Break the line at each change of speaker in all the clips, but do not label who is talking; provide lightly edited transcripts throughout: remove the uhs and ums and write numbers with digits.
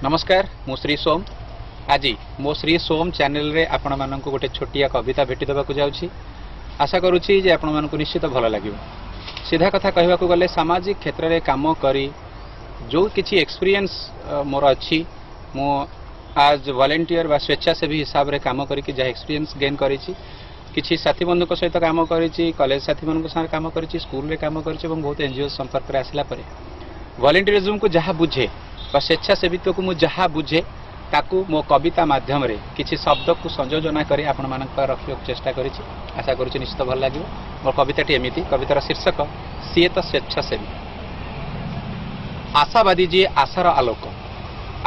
नमस्कार मु श्री सोम आज मो श्री सोम चैनल रे आपण मानक गोटे छोटिया कविता भेटी देवाक जाऊँगी। आशा करुच्ची जे आपण मानक निश्चित भल लगे। सीधा कथा कहवाक गले सामाजिक क्षेत्र में काम करी जो किसी एक्सपीरियंस मोर अच्छी मु आज वॉलंटियर बा स्वेच्छासेवी हिसाब से काम करके जहाँ एक्सपीरियंस गेन करी किसी साथी बंधु सहित काम करी कॉलेज साथी मान साथ काम करी स्कूल रे काम करी बहुत एनजीओ संपर्क में आसला वॉलंटियरिज्म को जहाँ बुझे स्वेच्छासेवित्व को मुझे जहाँ बुझे ताकू मो कविता माध्यम रे किसी शब्द को संयोजना करी आपण मानक रखा चेष्टा करी। आशा करुच्ची निश्चित भल लगे। मोर कविताटी एमती कवितार शीर्षक सीए तो स्वेच्छासेवी। आशावादी जे आशार आलोक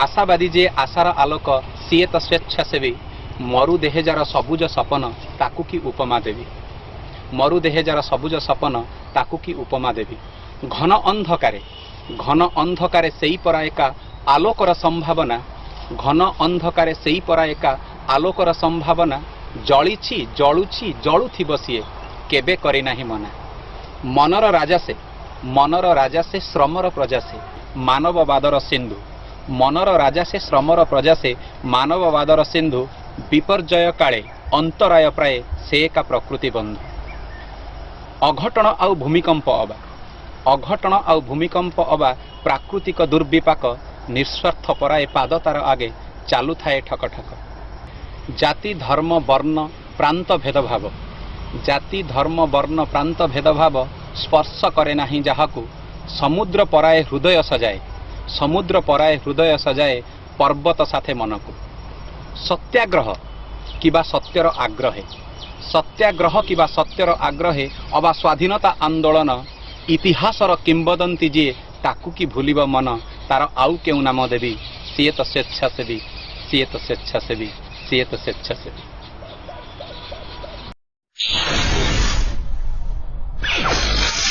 आशावादी जे आशार आलोक सीए तो स्वेच्छासेवी मरु देहजार सबुज सपन ताकू की उपमा देवी मरु देहजार सबुज सपन ताकू की उपमा देवी घन अंधकारे सेई परा एका आलोकर संभावना घन अंधकारे सेई परा एका आलोकर संभावना जलिछि जलुछि जलुथिब सिए केबे करि नाही मना मनर राजा से श्रमर प्रजा से मानववादर सिंधु मनर राजा से श्रमर प्रजा से मानववादर सिंधु विपर्जय काले अंतराय प्राय से एका प्रकृति बंधु अघटन आउ भूमिकंप अबा प्राकृतिक दुर्विपाक निस्वार्थ पराए पाद तार आगे चालू थाए ठक ठक जाति धर्म वर्ण प्रांत भेदभाव जाति धर्म वर्ण प्रांत भेदभाव स्पर्श करे नाही जाहाकू समुद्र पराए हृदय सजाए पर्वत साथे मनकू सत्याग्रह किबा सत्यर आग्रहे अबा स्वाधीनता आंदोलन इतिहासर किंबदंती जी ताकू की भूलिब मन तार आउ केउ नाम देवी सीए तो स्वेच्छासेवी सीए तो स्वेच्छासेवी सीए तो स्वेच्छासेवी।